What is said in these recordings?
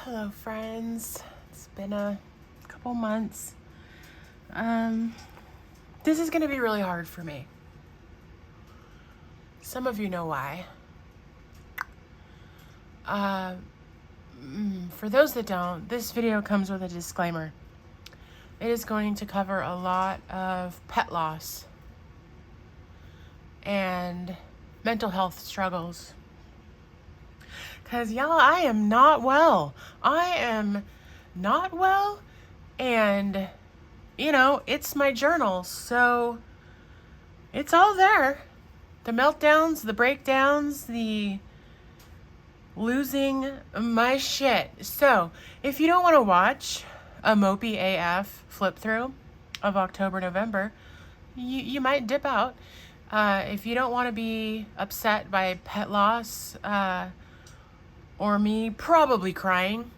Hello, friends. It's been a couple months. This is going to be really hard for me. Some of you know why. For those that don't, this video comes with a disclaimer. It is going to cover a lot of pet loss and mental health struggles. Because, y'all, I am not well. And, it's my journal, so it's all there. The meltdowns, the breakdowns, the losing my shit. So, if you don't want to watch a mopey AF flip through of October, November, you might dip out. If you don't want to be upset by pet loss, or me probably crying,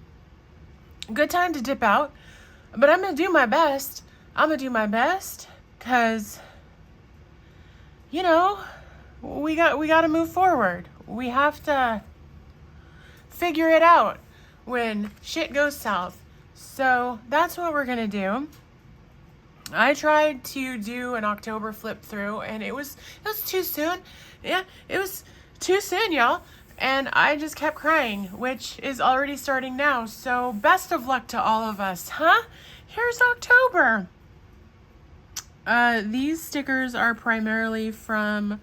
good time to dip out. But I'm going to do my best. Because, we got to move forward. We have to figure it out when shit goes south. So that's what we're going to do. I tried to do an October flip through and it was too soon. Yeah, it was too soon, y'all. And I just kept crying, which is already starting now. So best of luck to all of us, huh? Here's October. These stickers are primarily from,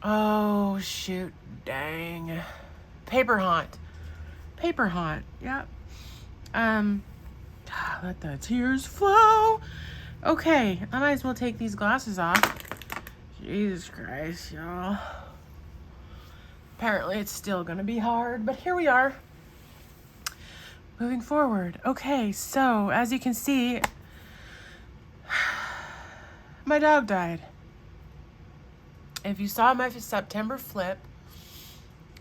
Paper Haunt, yep. Let the tears flow. Okay, I might as well take these glasses off. Jesus Christ, y'all. Apparently it's still gonna be hard, but here we are. Moving forward. Okay, so as you can see, my dog died. If you saw my September flip,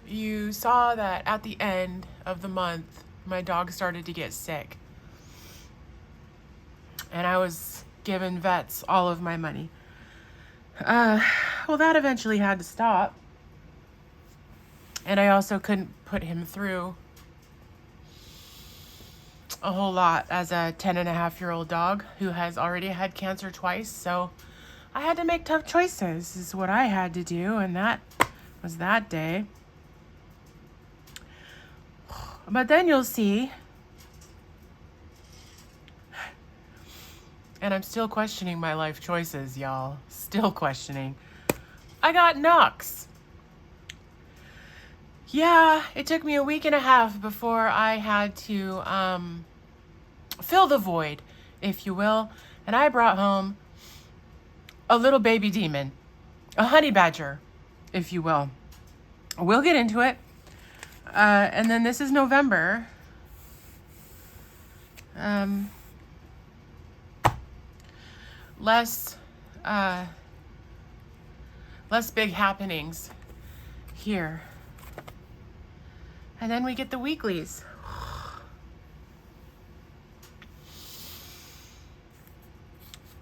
you saw that at the end of the month, my dog started to get sick. And I was giving vets all of my money. Well, that eventually had to stop. And I also couldn't put him through a whole lot as a 10-and-a-half-year-old dog who has already had cancer twice. So I had to make tough choices is what I had to do. And that was that day. But then you'll see. And I'm still questioning my life choices, y'all. Still questioning. I got Knox. Yeah, it took me a week and a half before I had to fill the void, if you will. And I brought home a little baby demon, a honey badger, if you will. We'll get into it. And then this is November. Less big happenings here. And then we get the weeklies.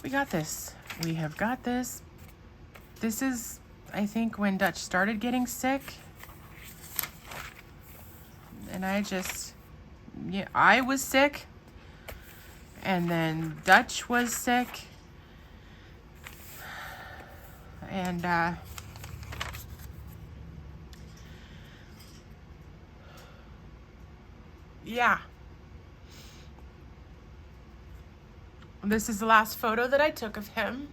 We got this. We have got this. This is, I think, when Dutch started getting sick. And I was sick. And then Dutch was sick. And, yeah. This is the last photo that I took of him.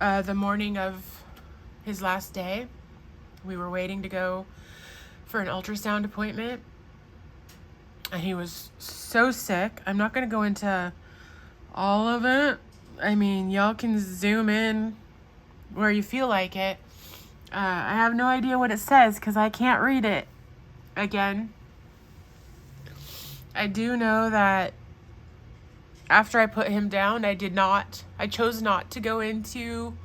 The morning of his last day, we were waiting to go for an ultrasound appointment. And he was so sick. I'm not going to go into all of it. I mean, y'all can zoom in where you feel like it. I have no idea what it says because I can't read it again. I do know that after I put him down, I chose not to go into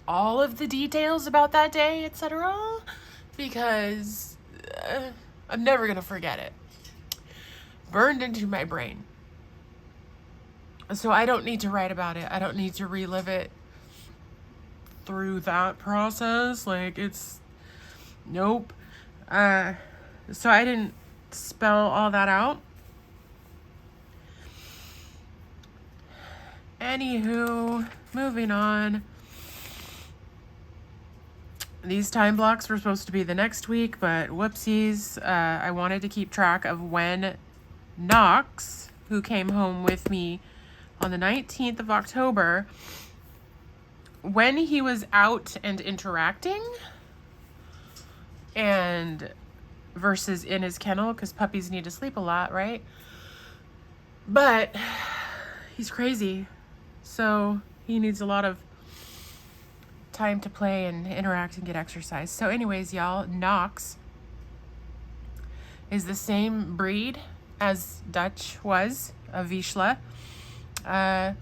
all of the details about that day, etc. Because I'm never going to forget it. Burned into my brain. So I don't need to write about it. I don't need to relive it through that process. Like, it's, nope. So I didn't spell all that out. Anywho, moving on. These time blocks were supposed to be the next week, but whoopsies. I wanted to keep track of when Knox, who came home with me on the 19th of October, when he was out and interacting, and versus in his kennel, because puppies need to sleep a lot, right? But he's crazy, so he needs a lot of time to play and interact and get exercise. So anyways, y'all, Knox is the same breed as Dutch was, a Vizsla. I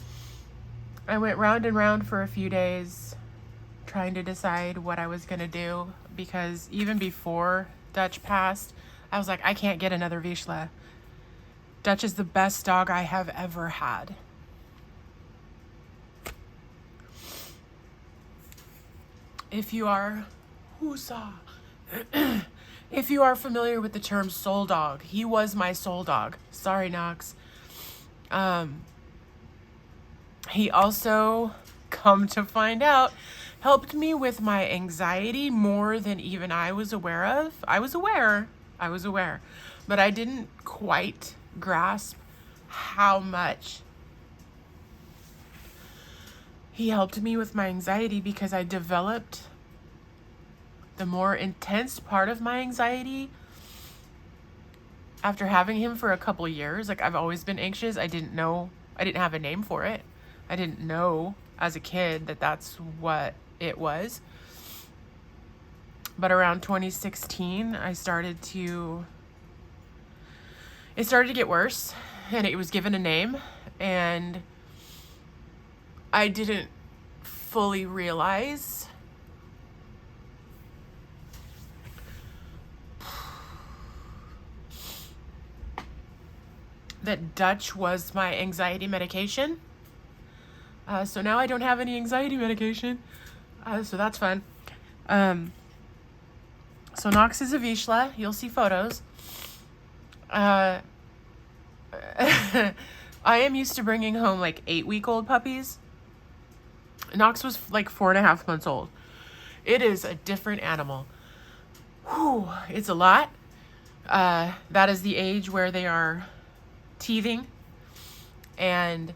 went round and round for a few days trying to decide what I was going to do, because even before Dutch passed, I was like, I can't get another Vizsla. Dutch is the best dog I have ever had. If you are, if you are familiar with the term soul dog, he was my soul dog. Sorry, Knox. He also, come to find out, helped me with my anxiety more than even I was aware of. I was aware, but I didn't quite grasp how much he helped me with my anxiety, because I developed the more intense part of my anxiety after having him for a couple years. Like, I've always been anxious. I didn't have a name for it. I didn't know as a kid that that's what it was. But around 2016, it started to get worse, and it was given a name, and I didn't fully realize that Dutch was my anxiety medication. So now I don't have any anxiety medication. So that's fun. So Knox is a Vizsla. You'll see photos. I am used to bringing home like 8-week-old puppies. Knox was like 4.5 months old. It is a different animal. Whew, it's a lot. That is the age where they are teething and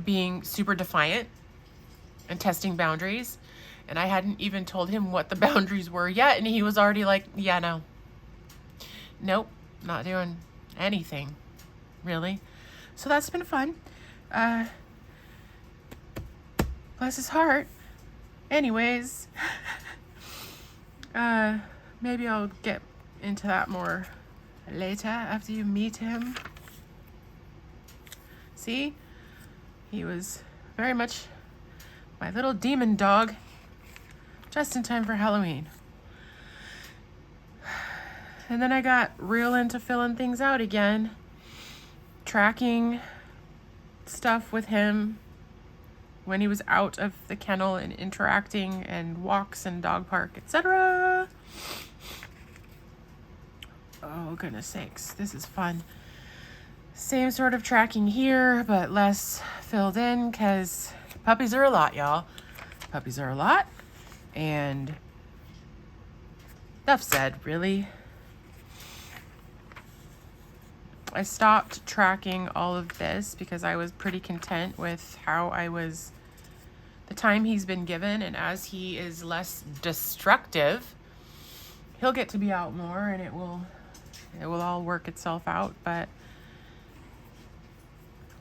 being super defiant and testing boundaries. And I hadn't even told him what the boundaries were yet, and he was already like, yeah, no. Nope, not doing anything, really. So that's been fun. Bless his heart. Anyways, maybe I'll get into that more later after you meet him. See? He was very much my little demon dog, just in time for Halloween. And then I got real into filling things out again, tracking stuff with him when he was out of the kennel and interacting, and walks and dog park, etc. Oh, goodness sakes, this is fun. Same sort of tracking here, but less filled in, because puppies are a lot, y'all. Puppies are a lot. And enough said, really. I stopped tracking all of this because I was pretty content with how I was, the time he's been given, and as he is less destructive, he'll get to be out more, and it will all work itself out. But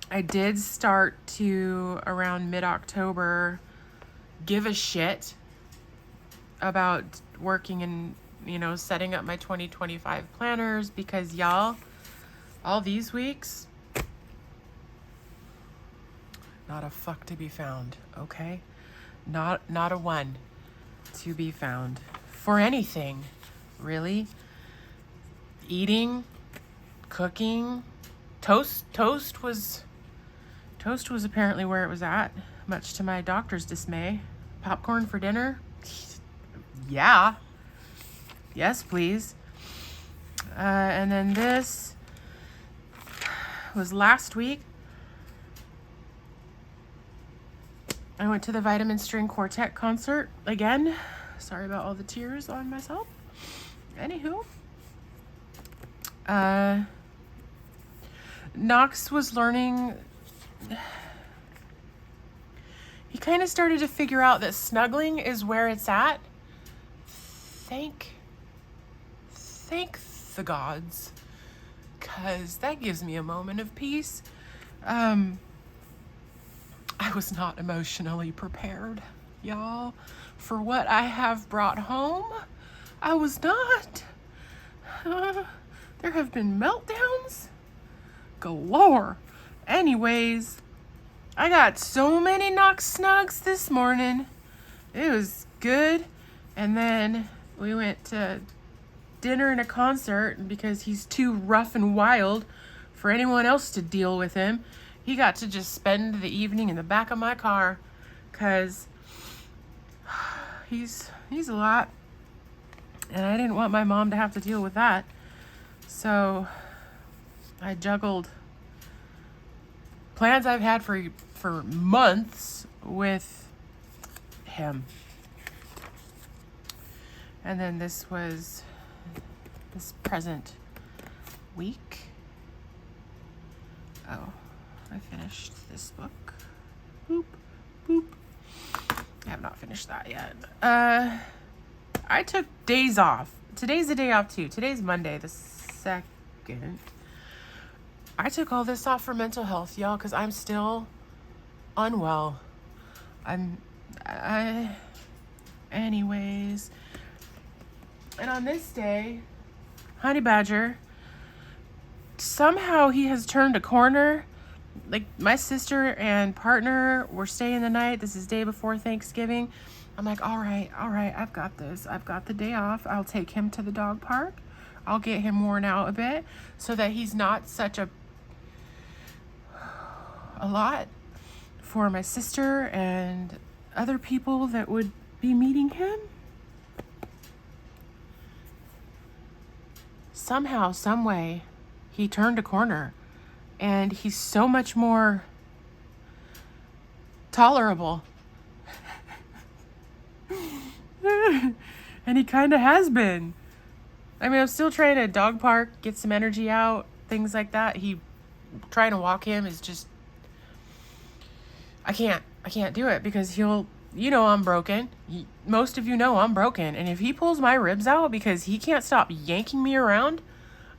I did start to, around mid-October, give a shit about working and, setting up my 2025 planners, because y'all, all these weeks, not a fuck to be found, okay? Not a one to be found for anything, really. Eating, cooking, toast was Toast was apparently where it was at, much to my doctor's dismay. Popcorn for dinner? Yeah. Yes, please. And then this was last week. I went to the Vitamin String Quartet concert again. Sorry about all the tears on myself. Anywho. Knox was learning. He kind of started to figure out that snuggling is where it's at. Thank the gods, because that gives me a moment of peace. I was not emotionally prepared, y'all, for what I have brought home. I was not. There have been meltdowns galore. Anyways, I got so many Knox snugs this morning. It was good. And then we went to dinner and a concert, because he's too rough and wild for anyone else to deal with him. He got to just spend the evening in the back of my car, because he's a lot. And I didn't want my mom to have to deal with that. So I juggled plans I've had for months with him. And then this was this present week. Oh, I finished this book. Boop, boop. I have not finished that yet. I took days off. Today's the day off too. Today's Monday, the 2nd. I took all this off for mental health, y'all, because I'm still unwell. Anyways. And on this day, Honey Badger, somehow he has turned a corner. Like, my sister and partner were staying the night. This is day before Thanksgiving. I'm like, all right, I've got this. I've got the day off. I'll take him to the dog park. I'll get him worn out a bit so that he's not such a lot for my sister and other people that would be meeting him. Somehow, some way, he turned a corner, and he's so much more tolerable. And he kind of has been. I mean, I'm still trying to dog park, get some energy out, things like that. Trying to walk him is just, I can't do it, because I'm broken. Most of you know I'm broken. And if he pulls my ribs out because he can't stop yanking me around,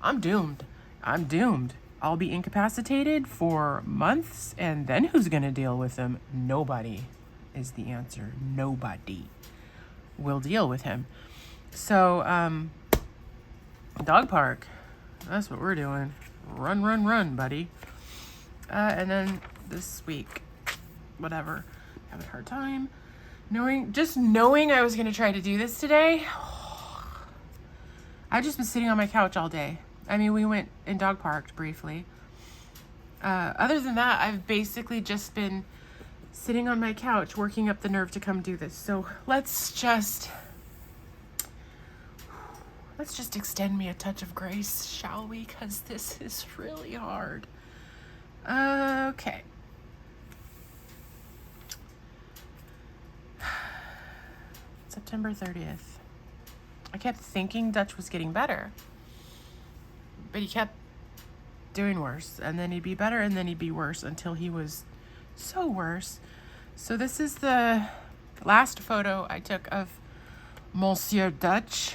I'm doomed. I'll be incapacitated for months, and then who's going to deal with him? Nobody is the answer. Nobody will deal with him. So, dog park. That's what we're doing. Run, buddy. And then this week, whatever. Having a hard time. Knowing I was going to try to do this today. I've just been sitting on my couch all day. I mean, we went and dog parked briefly. Other than that, I've basically just been sitting on my couch, working up the nerve to come do this. So let's just extend me a touch of grace, shall we? Because this is really hard. Okay. September 30th. I kept thinking Dutch was getting better, but he kept doing worse, and then he'd be better, and then he'd be worse, until he was so worse. So this is the last photo I took of Monsieur Dutch,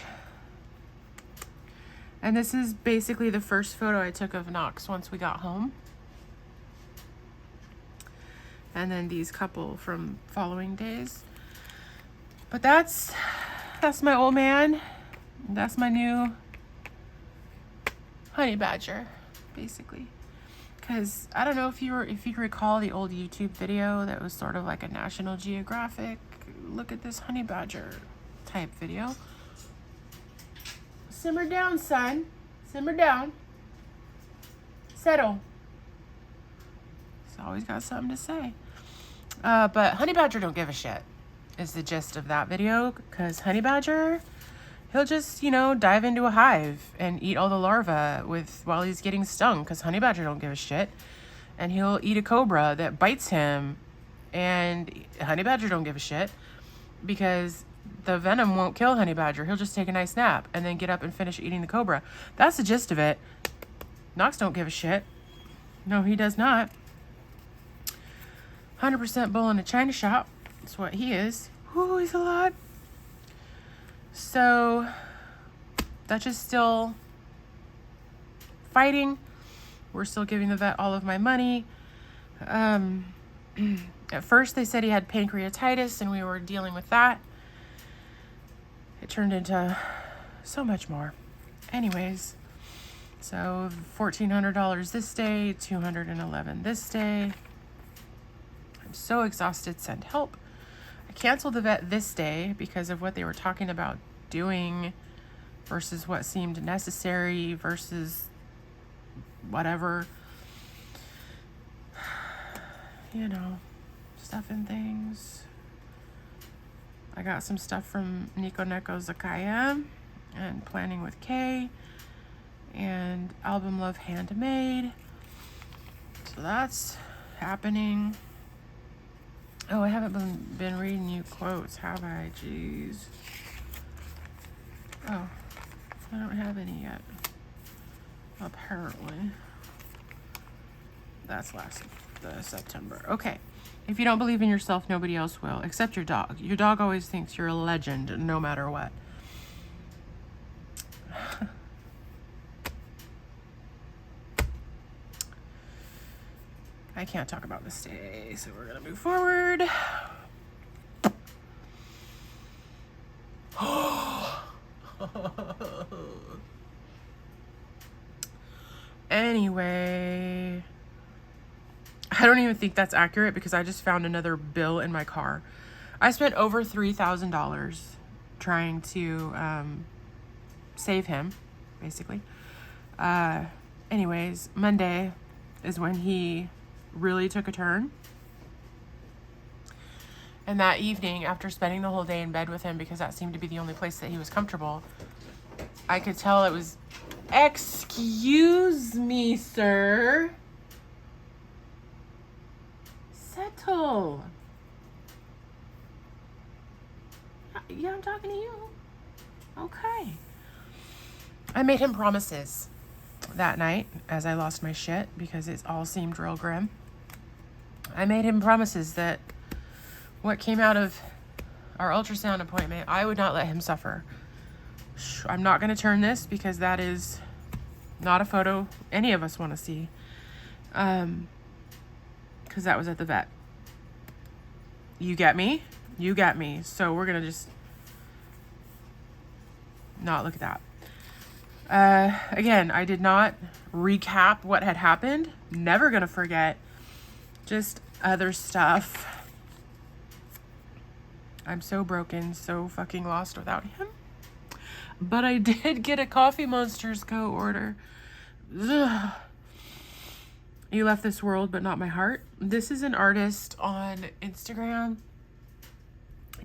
and this is basically the first photo I took of Knox once we got home. And then these couple from following days. But that's my old man. That's my new Honey Badger, basically. Because I don't know if you recall the old YouTube video that was sort of like a National Geographic, look at this Honey Badger type video. Simmer down, son. Simmer down. Settle. He's always got something to say. But honey badger don't give a shit is the gist of that video, because honey badger, he'll just, you know, dive into a hive and eat all the larvae while he's getting stung, because honey badger don't give a shit. And he'll eat a cobra that bites him, and honey badger don't give a shit, because the venom won't kill honey badger. He'll just take a nice nap and then get up and finish eating the cobra. That's the gist of it. Knox don't give a shit. No, he does not. 100% bull in a china shop. That's what he is. Ooh, he's a lot. So, Dutch is still fighting. We're still giving the vet all of my money. At first they said he had pancreatitis and we were dealing with that. It turned into so much more. Anyways, so $1,400 this day, $211 this day. I'm so exhausted, send help. I canceled the vet this day because of what they were talking about doing versus what seemed necessary versus whatever. You know, stuff and things. I got some stuff from Nico Neko Zakaya and Planning with Kay and Album Love Handmade. So that's happening. Oh, I haven't been reading you quotes, have I? Jeez. Oh, I don't have any yet. Apparently. That's September. Okay. If you don't believe in yourself, nobody else will, except your dog. Your dog always thinks you're a legend, no matter what. I can't talk about this today, so we're gonna move forward. Anyway, I don't even think that's accurate because I just found another bill in my car. I spent over $3,000 trying to save him, basically. Anyways, Monday is when he really took a turn. And that evening, after spending the whole day in bed with him, because that seemed to be the only place that he was comfortable, I could tell it was, excuse me, sir. Settle. Yeah, I'm talking to you. Okay. I made him promises that night as I lost my shit because it all seemed real grim. I made him promises that what came out of our ultrasound appointment, I would not let him suffer. I'm not going to turn this because that is not a photo any of us want to see. Because that was at the vet. You get me? You get me. So we're going to just not look at that. Again, I did not recap what had happened. Never going to forget. Just other stuff. I'm so broken, so fucking lost without him. But I did get a Coffee Monsters Co. order. Ugh. You left this world, but not my heart. This is an artist on Instagram.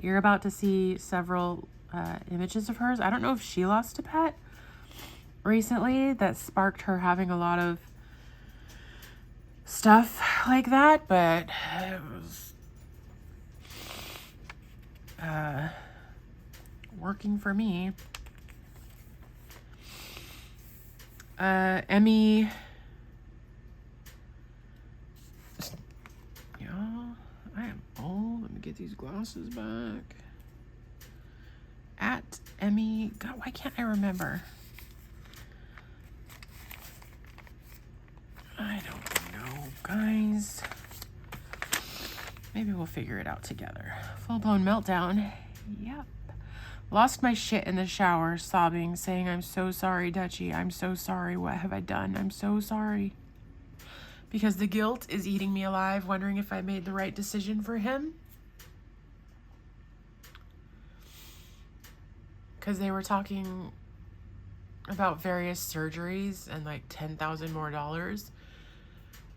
You're about to see several images of hers. I don't know if she lost a pet recently that sparked her having a lot of stuff like that, but it was working for me. Emmy, y'all, I am old. Let me get these glasses back. At Emmy, God, why can't I remember? I don't know, guys. Maybe we'll figure it out together. Full-blown meltdown. Yep. Lost my shit in the shower, sobbing, saying, I'm so sorry, Dutchie. I'm so sorry. What have I done? I'm so sorry. Because the guilt is eating me alive, wondering if I made the right decision for him. Because they were talking about various surgeries and like $10,000 more.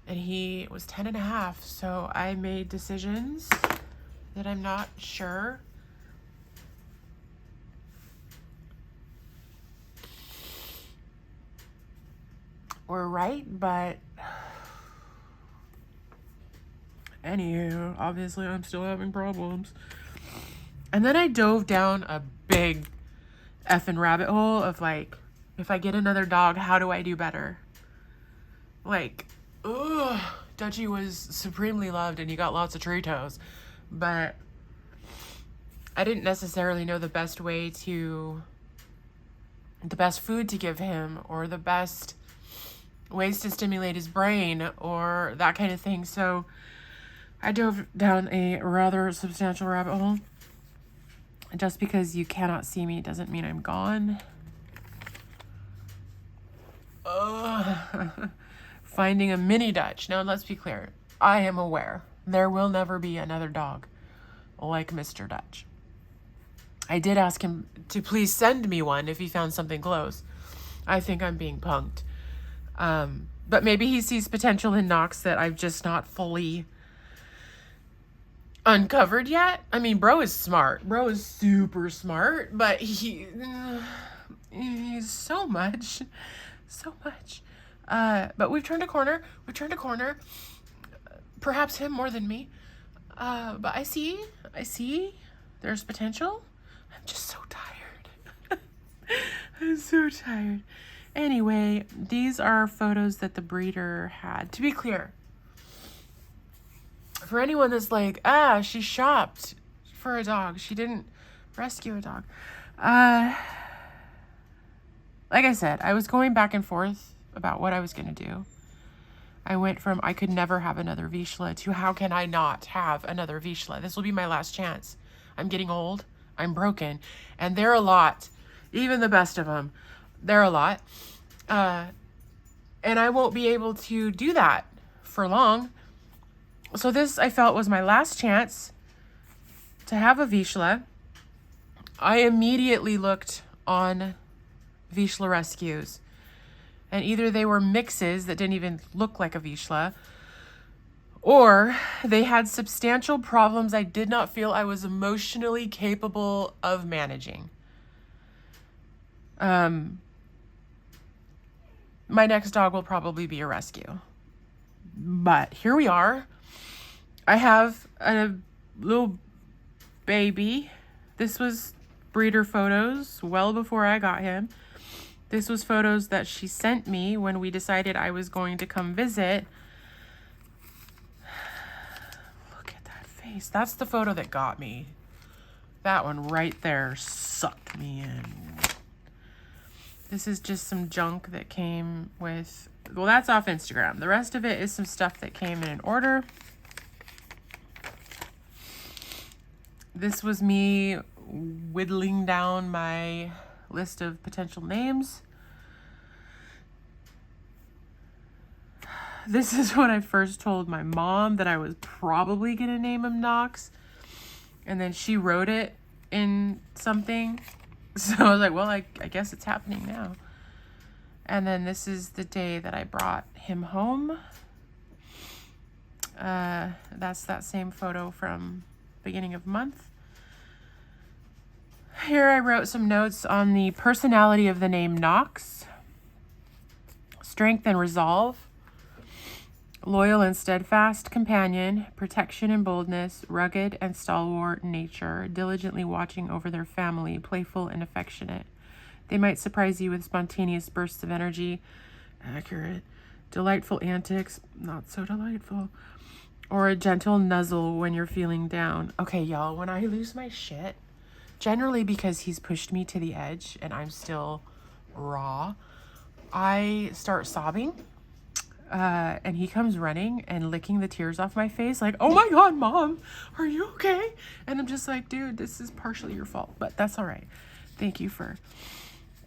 and he was 10 and a half. So I made decisions that I'm not sure were right, but anywho, obviously I'm still having problems. And then I dove down a big effing rabbit hole of like, if I get another dog, how do I do better? Like, ugh, Dutchie was supremely loved and he got lots of Doritos, but I didn't necessarily know the best food to give him, or the best ways to stimulate his brain, or that kind of thing. So I dove down a rather substantial rabbit hole. Just because you cannot see me doesn't mean I'm gone. Finding a mini Dutch. Now, let's be clear. I am aware there will never be another dog like Mr. Dutch. I did ask him to please send me one if he found something close. I think I'm being punked. But maybe he sees potential in Knox that I've just not fully uncovered yet. I mean, bro is smart. Bro is super smart, but he's so much. But we've turned a corner. Perhaps him more than me. But I see there's potential. I'm just so tired. I'm so tired. Anyway, these are photos that the breeder had. To be clear, for anyone that's like, she shopped for a dog. She didn't rescue a dog. Like I said, I was going back and forth about what I was going to do. I went from I could never have another Vizsla to how can I not have another Vizsla? This will be my last chance. I'm getting old. I'm broken. And they're a lot. Even the best of them. They're a lot. And I won't be able to do that for long. So this, I felt, was my last chance to have a Vizsla. I immediately looked on Vizsla rescues. And either they were mixes that didn't even look like a Vizsla, or they had substantial problems I did not feel I was emotionally capable of managing. My next dog will probably be a rescue. But here we are. I have a little baby. This was breeder photos well before I got him. This was photos that she sent me when we decided I was going to come visit. Look at that face. That's the photo that got me. That one right there sucked me in. This is just some junk that came with... Well, that's off Instagram. The rest of it is some stuff that came in an order. This was me whittling down my list of potential names. This is when I first told my mom that I was probably going to name him Knox. And then she wrote it in something. So I was like, well, I guess it's happening now. And then this is the day that I brought him home. That's that same photo from beginning of month. Here I wrote some notes on the personality of the name Knox. Strength and resolve. Loyal and steadfast companion. Protection and boldness. Rugged and stalwart nature. Diligently watching over their family. Playful and affectionate. They might surprise you with spontaneous bursts of energy. Accurate. Delightful antics. Not so delightful. Or a gentle nuzzle when you're feeling down. Okay, y'all, when I lose my shit, generally because he's pushed me to the edge and I'm still raw, I start sobbing. And he comes running and licking the tears off my face like, oh my God, Mom, are you okay? And I'm just like, dude, this is partially your fault, but that's all right. Thank you for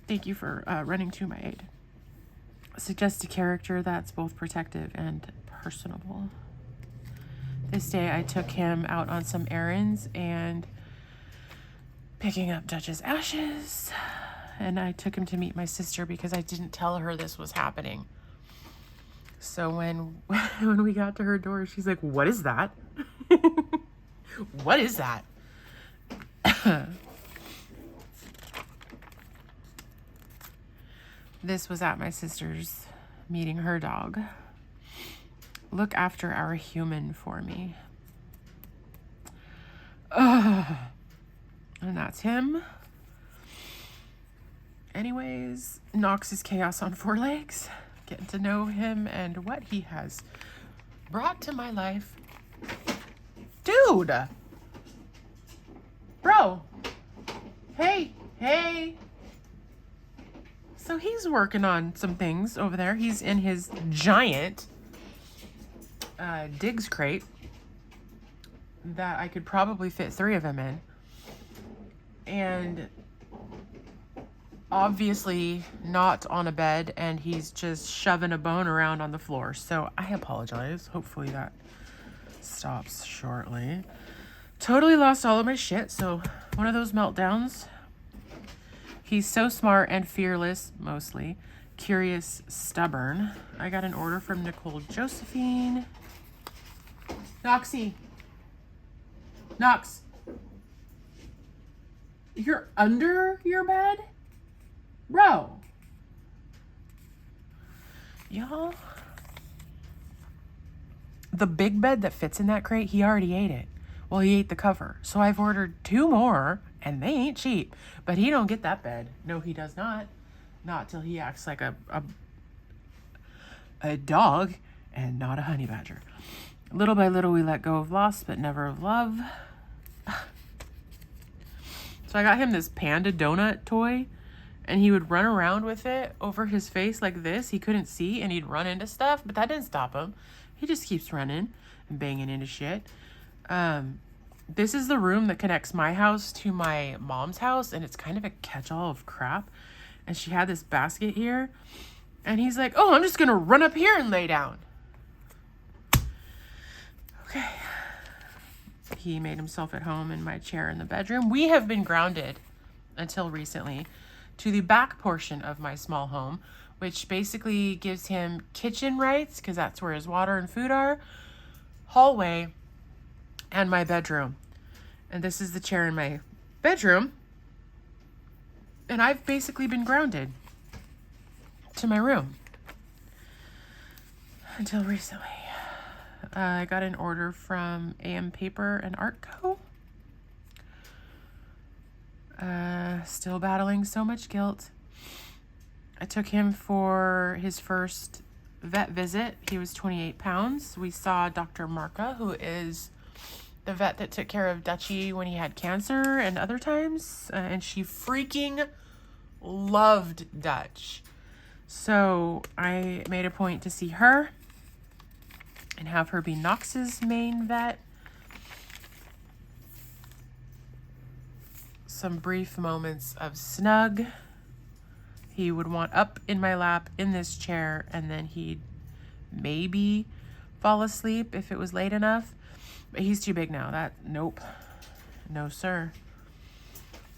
running to my aid. Suggest a character that's both protective and personable. This day I took him out on some errands and picking up Dutch's ashes. And I took him to meet my sister because I didn't tell her this was happening. So when when we got to her door, she's like, "What is that? What is that?" This was at my sister's meeting her dog. Look after our human for me. And that's him. Anyways, Knox is chaos on 4 legs. Getting to know him and what he has brought to my life. Dude! Bro! Hey! So he's working on some things over there. He's in his giant digs crate that I could probably fit 3 of them in. And obviously not on a bed, and he's just shoving a bone around on the floor. So I apologize. Hopefully that stops shortly. Totally lost all of my shit. So one of those meltdowns. He's so smart and fearless, mostly. Curious, stubborn. I got an order from Nicole Josephine. Noxie. Knox. You're under your bed? Bro. Y'all. The big bed that fits in that crate, he already ate it. Well, he ate the cover. So I've ordered 2 more, and they ain't cheap. But he don't get that bed. No, he does not. Not till he acts like a dog and not a honey badger. Little by little, we let go of loss, but never of love. So I got him this panda donut toy, and he would run around with it over his face like this. He couldn't see, and he'd run into stuff, but that didn't stop him. He just keeps running and banging into shit. This is the room that connects my house to my mom's house, and it's kind of a catch-all of crap. And she had this basket here, and he's like, "Oh, I'm just gonna run up here and lay down." Okay. He made himself at home in my chair in the bedroom. We have been grounded until recently to the back portion of my small home, which basically gives him kitchen rights, because that's where his water and food are, hallway, and my bedroom. And this is the chair in my bedroom. And I've basically been grounded to my room until recently. I got an order from AM Paper and Art Co. Still battling so much guilt. I took him for his first vet visit. He was 28 pounds. We saw Dr. Marca, who is the vet that took care of Dutchie when he had cancer and other times. And she freaking loved Dutch. So I made a point to see her and have her be Knox's main vet. Some brief moments of snug. He would want up in my lap in this chair, and then he'd maybe fall asleep if it was late enough. But he's too big now. Nope. No, sir.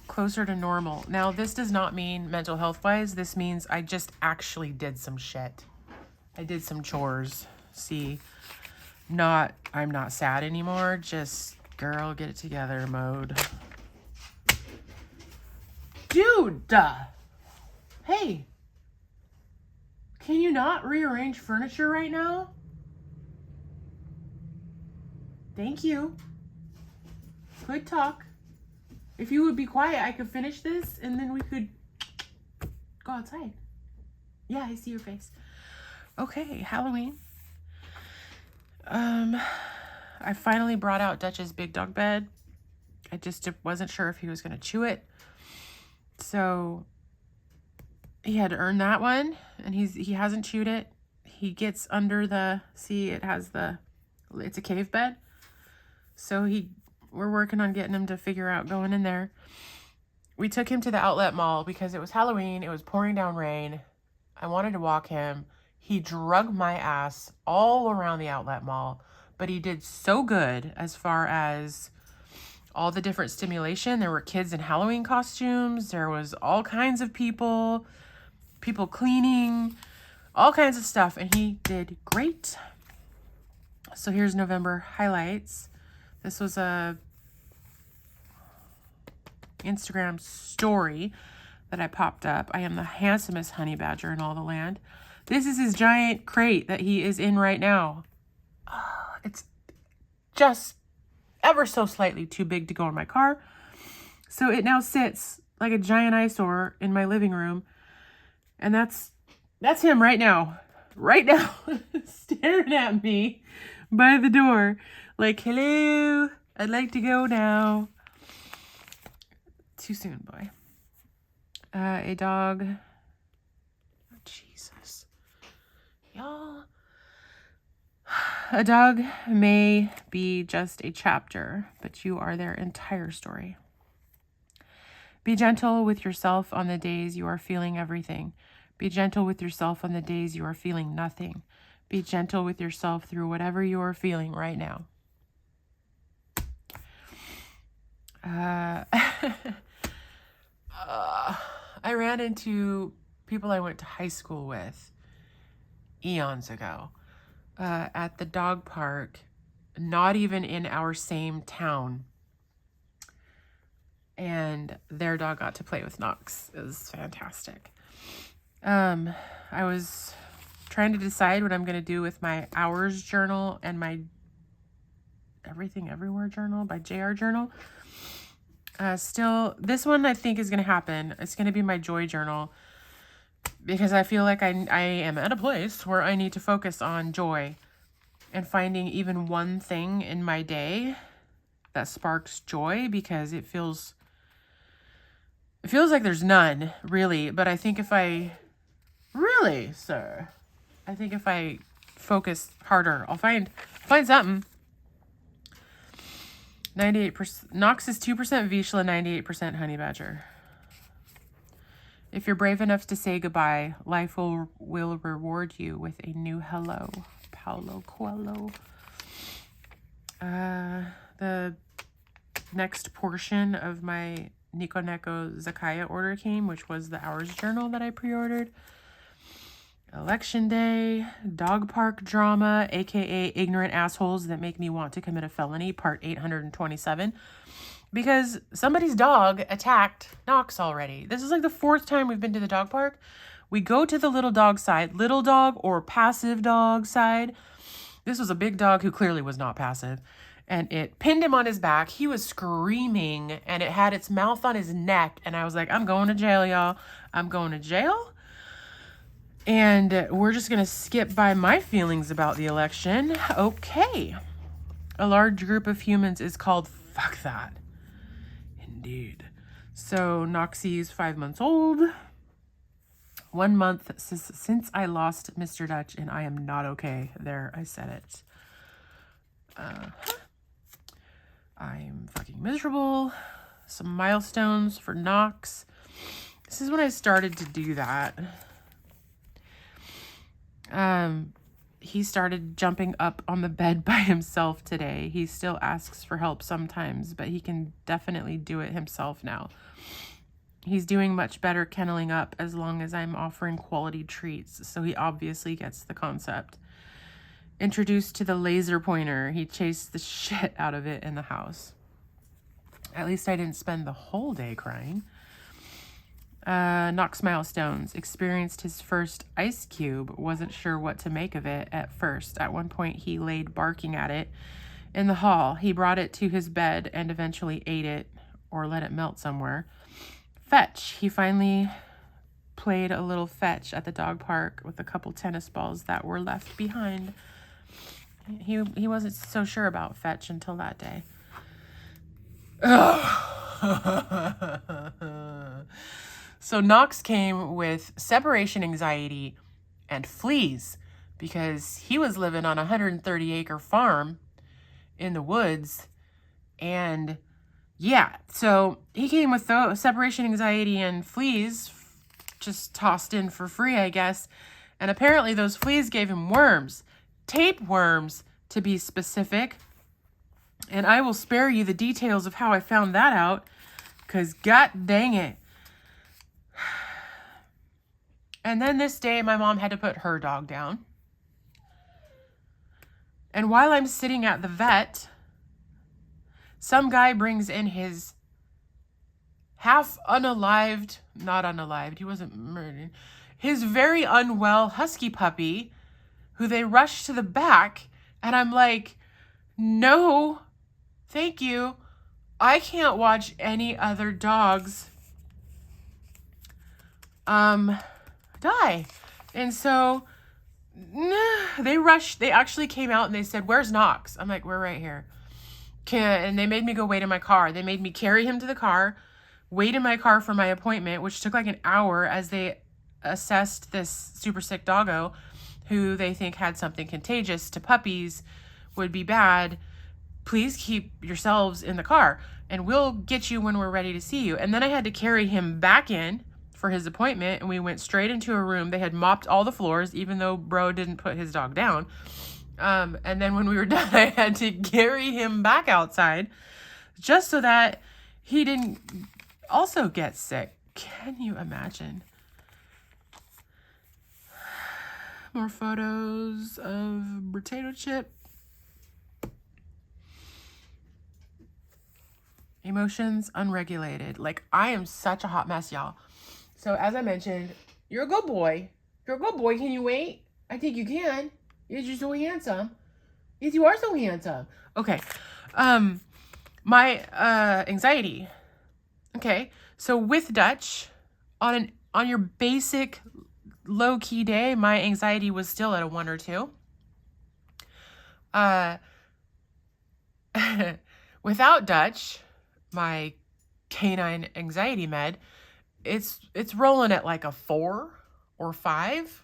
Closer to normal. Now, this does not mean mental health wise. This means I just actually did some shit. I did some chores. See, I'm not sad anymore. Just, girl, get it together mode. Dude! Hey! Can you not rearrange furniture right now? Thank you. Good talk. If you would be quiet, I could finish this, and then we could go outside. Yeah, I see your face. Okay, Halloween. I finally brought out Dutch's big dog bed. I just wasn't sure if he was going to chew it. So he had to earn that one, and he hasn't chewed it. He gets under it's a cave bed. So we're working on getting him to figure out going in there. We took him to the outlet mall because it was Halloween. It was pouring down rain. I wanted to walk him. He drug my ass all around the outlet mall, but he did so good as far as all the different stimulation. There were kids in Halloween costumes. There was all kinds of people cleaning. all kinds of stuff, and he did great. So here's November highlights. This was a Instagram story that I popped up. I am the handsomest honey badger in all the land. This is his giant crate that he is in right now. It's just ever so slightly too big to go in my car. So it now sits like a giant eyesore in my living room. And that's him right now. Right now. Staring at me by the door. Like, hello, I'd like to go now. Too soon, boy. A dog. Oh, Jesus. Y'all. A dog may be just a chapter, but you are their entire story. Be gentle with yourself on the days you are feeling everything. Be gentle with yourself on the days you are feeling nothing. Be gentle with yourself through whatever you are feeling right now. I ran into people I went to high school with eons ago at the dog park, not even in our same town. And their dog got to play with Knox. It was fantastic. I was trying to decide what I'm going to do with my Hours journal and my Everything Everywhere journal by JR Journal. Still, this one I think is going to happen. It's going to be my joy journal because I feel like I am at a place where I need to focus on joy and finding even one thing in my day that sparks joy, because it feels like there's none, really. But I think if I focus harder, I'll find something. 98%. Knox is 2% Vizsla, 98% honey badger. If you're brave enough to say goodbye, life will reward you with a new hello. Paulo Coelho. The next portion of my Nico Neko Zakaya order came, which was the Hours journal that I pre-ordered. Election Day, Dog Park Drama, aka Ignorant Assholes That Make Me Want to Commit a Felony, part 827. Because somebody's dog attacked Knox already. This is like the 4th time we've been to the dog park. We go to the little dog side, little dog or passive dog side. This was a big dog who clearly was not passive. And it pinned him on his back. He was screaming and it had its mouth on his neck. And I was like, I'm going to jail, y'all. I'm going to jail. And we're just going to skip by my feelings about the election. Okay. A large group of humans is called fuck that. Indeed. So Noxie's 5 months old. 1 month since I lost Mr. Dutch, and I am not okay. There, I said it. I'm fucking miserable. Some milestones for Knox. This is when I started to do that. He started jumping up on the bed by himself today. He still asks for help sometimes, but he can definitely do it himself now. He's doing much better kenneling up as long as I'm offering quality treats, so he obviously gets the concept. Introduced to the laser pointer, he chased the shit out of it in the house. At least I didn't spend the whole day crying. Knox milestones. Experienced his first ice cube. Wasn't sure what to make of it at first. At one point, he laid barking at it in the hall. He brought it to his bed and eventually ate it or let it melt somewhere. Fetch. He finally played a little fetch at the dog park with a couple tennis balls that were left behind. He wasn't so sure about fetch until that day. So Knox came with separation anxiety and fleas because he was living on a 130-acre farm in the woods. And yeah, so he came with separation anxiety and fleas just tossed in for free, I guess. And apparently those fleas gave him worms, tapeworms to be specific. And I will spare you the details of how I found that out, because god dang it. And then this day, my mom had to put her dog down. And while I'm sitting at the vet, some guy brings in his half unalived, not unalived, he wasn't murdered, his very unwell husky puppy, who they rushed to the back. And I'm like, no, thank you. I can't watch any other dogs die. And so they actually came out and they said, where's Knox? I'm like, we're right here. And they made me go wait in my car. They made me carry him to the car, wait in my car for my appointment, which took like an hour as they assessed this super sick doggo who they think had something contagious to puppies, would be bad. Please keep yourselves in the car and we'll get you when we're ready to see you. And then I had to carry him back in for his appointment, and we went straight into a room. They had mopped all the floors, even though bro didn't put his dog down. And then when we were done, I had to carry him back outside just so that he didn't also get sick. Can you imagine? More photos of potato chip. Emotions unregulated. Like, I am such a hot mess, y'all. So as I mentioned, you're a good boy. You're a good boy. Can you wait? I think you can. You're so handsome. Yes, you are so handsome. Okay. My anxiety. Okay. So with Dutch, on your basic low-key day, my anxiety was still at a 1 or 2. Without Dutch, my canine anxiety med, it's rolling at like a 4 or 5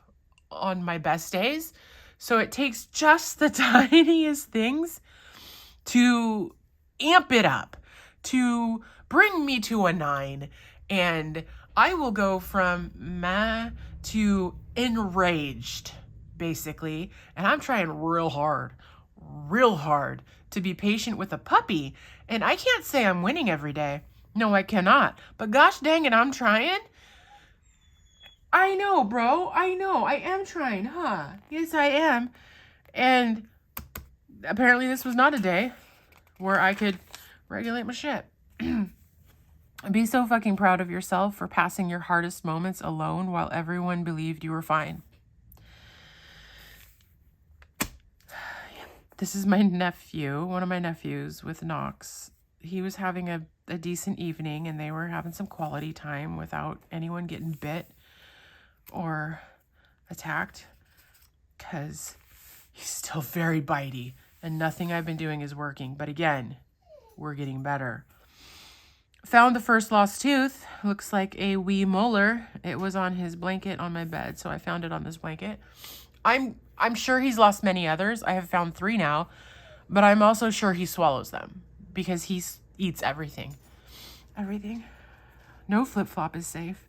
on my best days. So it takes just the tiniest things to amp it up, to bring me to a 9. And I will go from meh to enraged, basically. And I'm trying real hard to be patient with a puppy. And I can't say I'm winning every day. No, I cannot. But gosh dang it, I'm trying. I know, bro. I know. I am trying, huh? Yes, I am. And apparently this was not a day where I could regulate my shit. Be so fucking proud of yourself for passing your hardest moments alone while everyone believed you were fine. This is my nephew, one of my nephews with Knox. He was having a decent evening and they were having some quality time without anyone getting bit or attacked, because he's still very bitey and nothing I've been doing is working. But again, we're getting better. Found the first lost tooth. Looks like a wee molar. It was on his blanket on my bed, so I found it on this blanket. I'm sure he's lost many others. I have found 3 now, but I'm also sure he swallows them because he eats everything. Everything. No flip-flop is safe.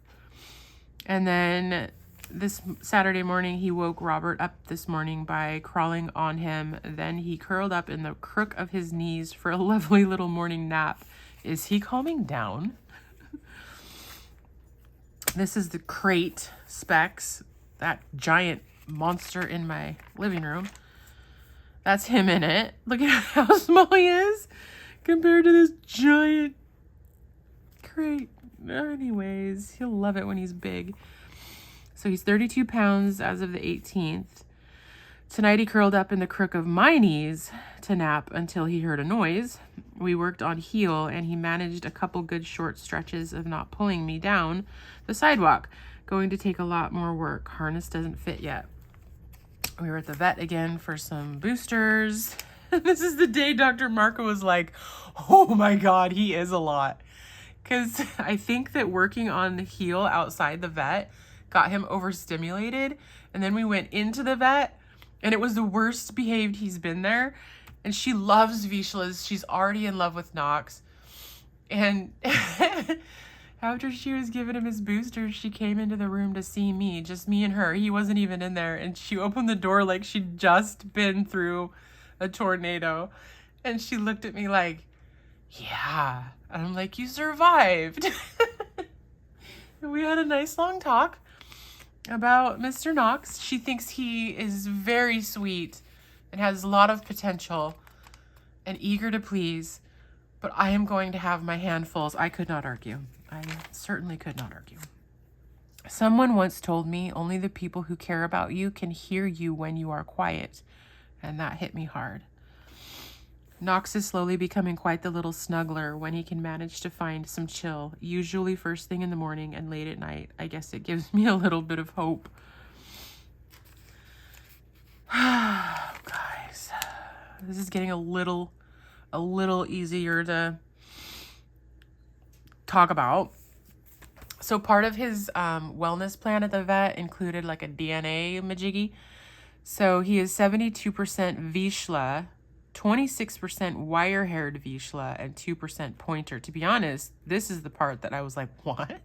And then this Saturday morning, he woke Robert up this morning by crawling on him. Then he curled up in the crook of his knees for a lovely little morning nap. Is he calming down? This is the crate Specs, that giant monster in my living room. That's him in it. Look at how small he is compared to this giant crate. Anyways, he'll love it when he's big. So he's 32 pounds as of the 18th. Tonight he curled up in the crook of my knees to nap until he heard a noise. We worked on heel and he managed a couple good short stretches of not pulling me down the sidewalk. Going to take a lot more work. Harness doesn't fit yet. We were at the vet again for some boosters. This is the day Dr. Marco was like, oh my God, he is a lot. Because I think that working on the heel outside the vet got him overstimulated. And then we went into the vet and it was the worst behaved he's been there. And she loves Vizslas. She's already in love with Knox. And after she was giving him his boosters, she came into the room to see me, just me and her. He wasn't even in there. And she opened the door like she'd just been through a tornado. And she looked at me like, yeah. And I'm like, you survived. And we had a nice long talk. about Mr. Knox. She thinks he is very sweet and has a lot of potential and eager to please. But I am going to have my handfuls. I could not argue. I certainly could not argue. Someone once told me only the people who care about you can hear you when you are quiet. And that hit me hard. Knox is slowly becoming quite the little snuggler when he can manage to find some chill, usually first thing in the morning and late at night. I guess it gives me a little bit of hope. Guys, this is getting a little easier to talk about. So part of his wellness plan at the vet included like a DNA majiggy. So he is 72% Vizsla, 26% wire-haired Vizsla, and 2% pointer. To be honest, this is the part that I was like, what?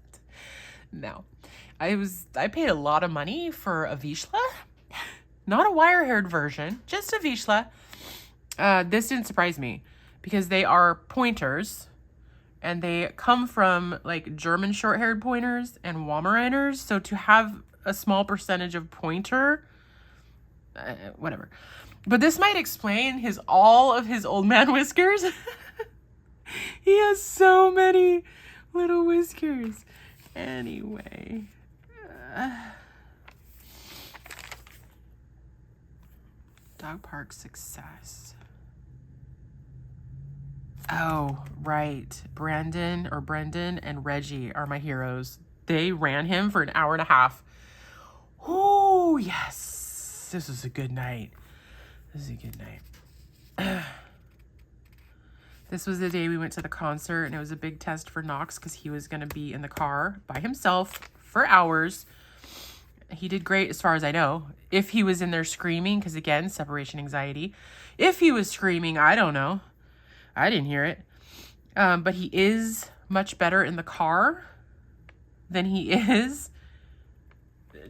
No. I paid a lot of money for a Vizsla. Not a wire-haired version, just a Vizsla. This didn't surprise me because they are pointers and they come from like German short-haired pointers and Weimaraners. So to have a small percentage of pointer, whatever. But this might explain all of his old man whiskers. He has so many little whiskers. Anyway. Dog park success. Oh, right. Brendan and Reggie are my heroes. They ran him for an hour and a half. Oh, yes. This was a good night. This was the day we went to the concert, and it was a big test for Knox because he was going to be in the car by himself for hours. He did great as far as I know. If he was in there screaming, because again, separation anxiety. If he was screaming, I don't know. I didn't hear it. But he is much better in the car than he is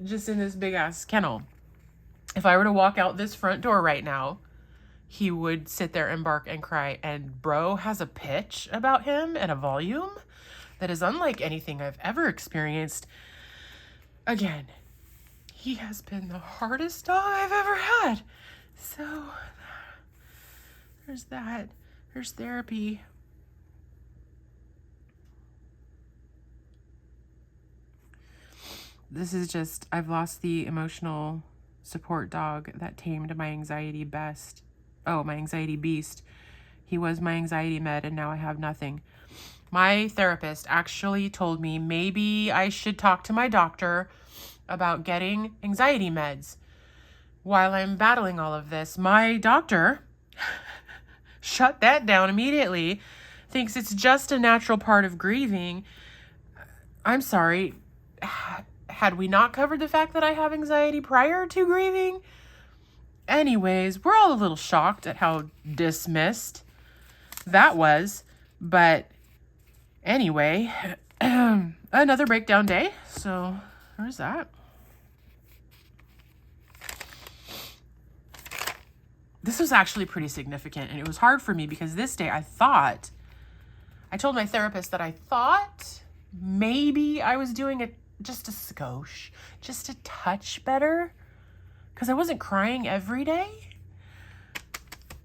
just in this big ass kennel. If I were to walk out this front door right now, he would sit there and bark and cry. And bro has a pitch about him and a volume that is unlike anything I've ever experienced. Again, he has been the hardest dog I've ever had. So there's that. There's therapy. This is just, I've lost the emotional support dog that tamed my anxiety best. Oh, my anxiety beast. He was my anxiety med, and now I have nothing. My therapist actually told me maybe I should talk to my doctor about getting anxiety meds while I'm battling all of this. My doctor shut that down immediately, thinks it's just a natural part of grieving. I'm sorry. Had we not covered the fact that I have anxiety prior to grieving? Anyways, we're all a little shocked at how dismissed that was. But anyway, another breakdown day. So there's that. This was actually pretty significant, and it was hard for me because this day I told my therapist that I thought maybe I was doing it just a skosh, just a touch better, because I wasn't crying every day.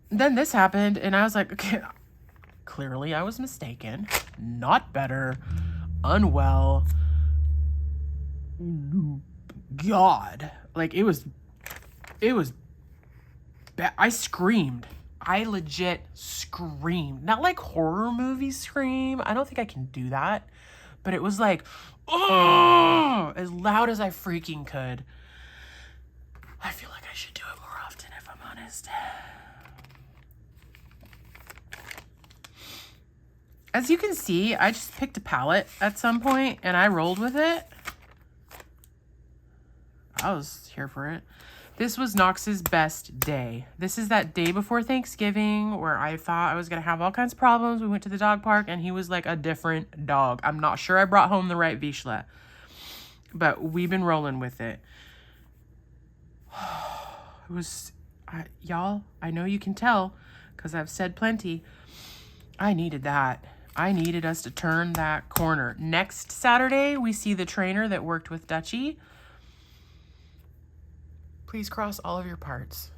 Then this happened, and I was like, okay, clearly I was mistaken. Not better. Unwell. God. Like, it was bad. I screamed. I legit screamed. Not like horror movie scream. I don't think I can do that. But it was like, oh, as loud as I freaking could. I feel like I should do it more often, if I'm honest. As you can see, I just picked a palette at some point and I rolled with it. I was here for it. This was Knox's best day. This is that day before Thanksgiving where I thought I was going to have all kinds of problems. We went to the dog park and he was like a different dog. I'm not sure I brought home the right Vizsla, but we've been rolling with it. It was, y'all, I know you can tell because I've said plenty. I needed that. I needed us to turn that corner. Next Saturday, we see the trainer that worked with Dutchie. Please cross all of your parts.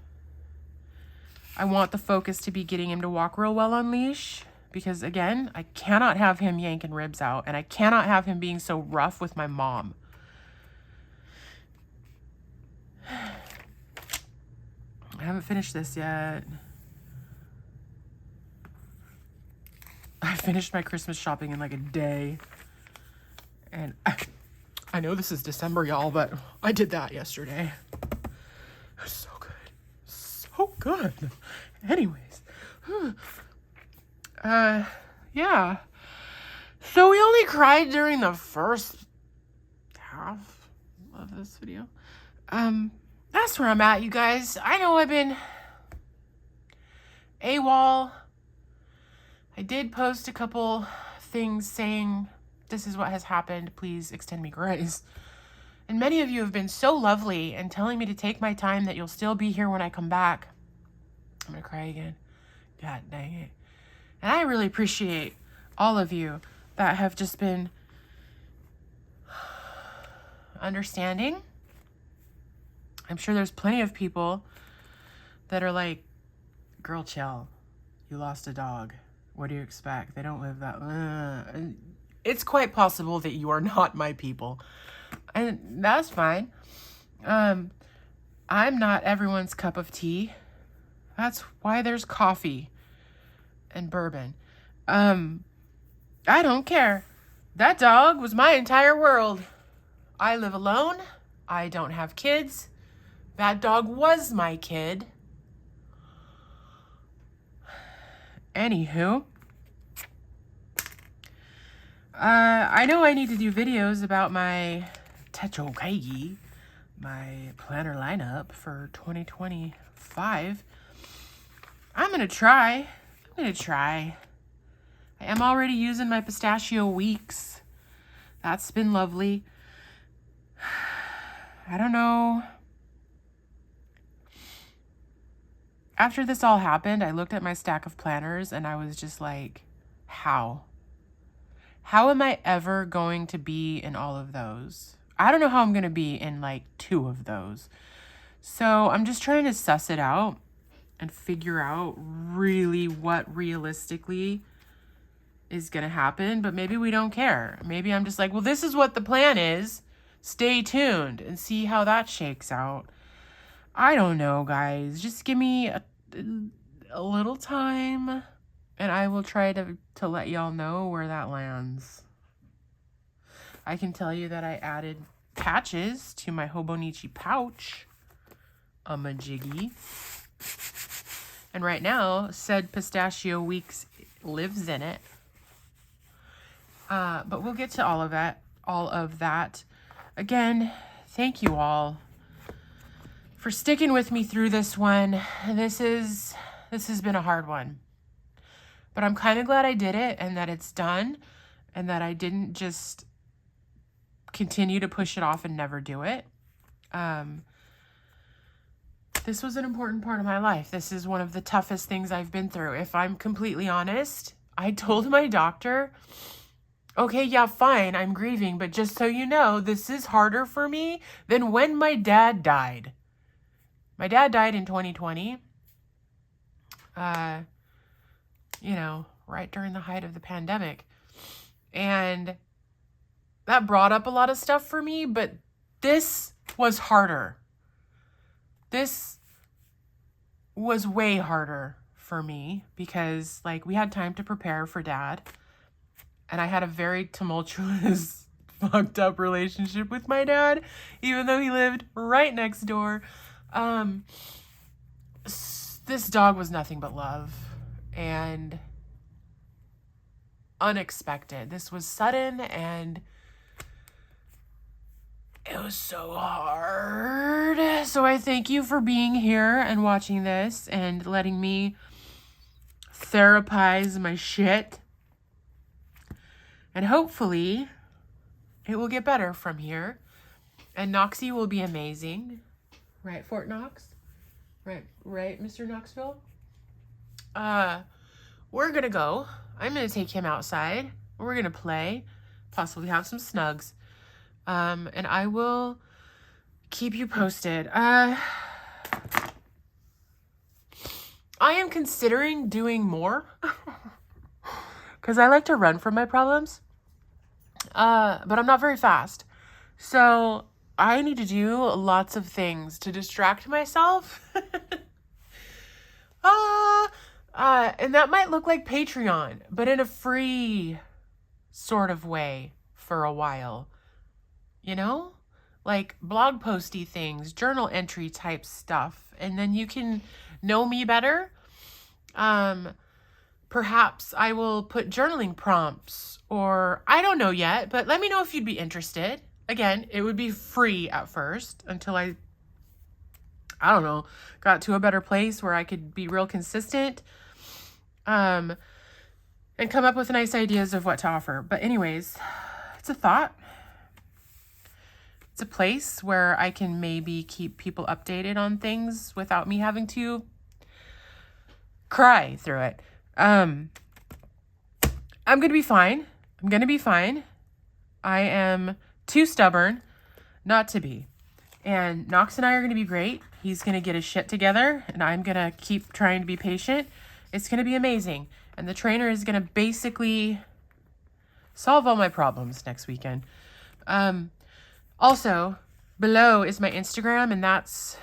I want the focus to be getting him to walk real well on leash because, again, I cannot have him yanking ribs out, and I cannot have him being so rough with my mom. I haven't finished this yet. I finished my Christmas shopping in like a day. And I know this is December, y'all, but I did that yesterday. It was so good. So good. Anyways. Yeah. So we only cried during the first half of this video. That's where I'm at, you guys. I know I've been AWOL. I did post a couple things saying this is what has happened. Please extend me grace. And many of you have been so lovely and telling me to take my time, that you'll still be here when I come back. I'm going to cry again. God dang it. And I really appreciate all of you that have just been understanding. I'm sure there's plenty of people that are like, girl, chill. You lost a dog. What do you expect? They don't live that. And it's quite possible that you are not my people. And that's fine. I'm not everyone's cup of tea. That's why there's coffee and bourbon. I don't care. That dog was my entire world. I live alone. I don't have kids. That dog was my kid. Anywho, I know I need to do videos about my techokaigi, my planner lineup for 2025. I'm gonna try. I am already using my pistachio weeks. That's been lovely. I don't know. After this all happened, I looked at my stack of planners and I was just like, how? How am I ever going to be in all of those? I don't know how I'm going to be in like 2 of those. So I'm just trying to suss it out and figure out really what realistically is going to happen. But maybe we don't care. Maybe I'm just like, well, this is what the plan is. Stay tuned and see how that shakes out. I don't know, guys. Just give me a little time and I will try to let y'all know where that lands. I can tell you that I added patches to my Hobonichi pouch. A majiggy. And right now, said Pistachio Weeks lives in it. But we'll get to all of that. Again, thank you all for sticking with me through this one. This has been a hard one. But I'm kind of glad I did it and that it's done and that I didn't just continue to push it off and never do it. This was an important part of my life. This is one of the toughest things I've been through. If I'm completely honest, I told my doctor, okay, yeah, fine, I'm grieving, but just so you know, this is harder for me than when my dad died. My dad died in 2020. Right during the height of the pandemic. And that brought up a lot of stuff for me, but this was harder. This was way harder for me because, we had time to prepare for Dad. And I had a very tumultuous, fucked up relationship with my dad, even though he lived right next door. This dog was nothing but love and unexpected. This was sudden and it was so hard. So I thank you for being here and watching this and letting me therapize my shit. And hopefully it will get better from here. And Knoxie will be amazing. Right, Fort Knox? Right, Mr. Knoxville? We're gonna go. I'm gonna take him outside. We're gonna play. Possibly have some snugs. And I will keep you posted. I am considering doing more because I like to run from my problems, but I'm not very fast. So I need to do lots of things to distract myself. And that might look like Patreon, but in a free sort of way for a while. You know? Like blog posty things, journal entry type stuff. And then you can know me better. Perhaps I will put journaling prompts, or I don't know yet, but let me know if you'd be interested. Again, it would be free at first until I don't know, got to a better place where I could be real consistent, and come up with nice ideas of what to offer. But anyways, it's a thought. It's a place where I can maybe keep people updated on things without me having to cry through it. I'm going to be fine. I'm going to be fine. I am too stubborn not to be. And Knox and I are going to be great. He's going to get his shit together, and I'm going to keep trying to be patient. It's going to be amazing. And the trainer is going to basically solve all my problems next weekend. Also, below is my Instagram, and that's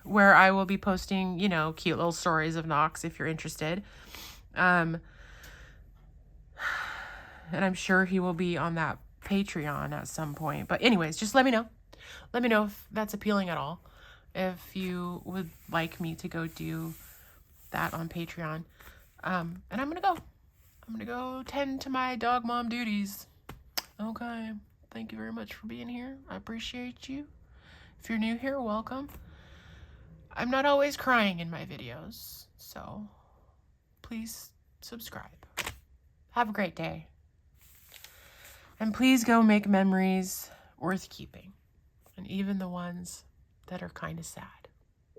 where I will be posting, you know, cute little stories of Knox if you're interested. And I'm sure he will be on that Patreon at some point. But anyways, just let me know. Let me know if that's appealing at all. If you would like me to go do that on Patreon. And I'm going to go tend to my dog mom duties. Okay. Thank you very much for being here. I appreciate you. If you're new here, welcome. I'm not always crying in my videos, so please subscribe. Have a great day. And please go make memories worth keeping. And even the ones that are kind of sad.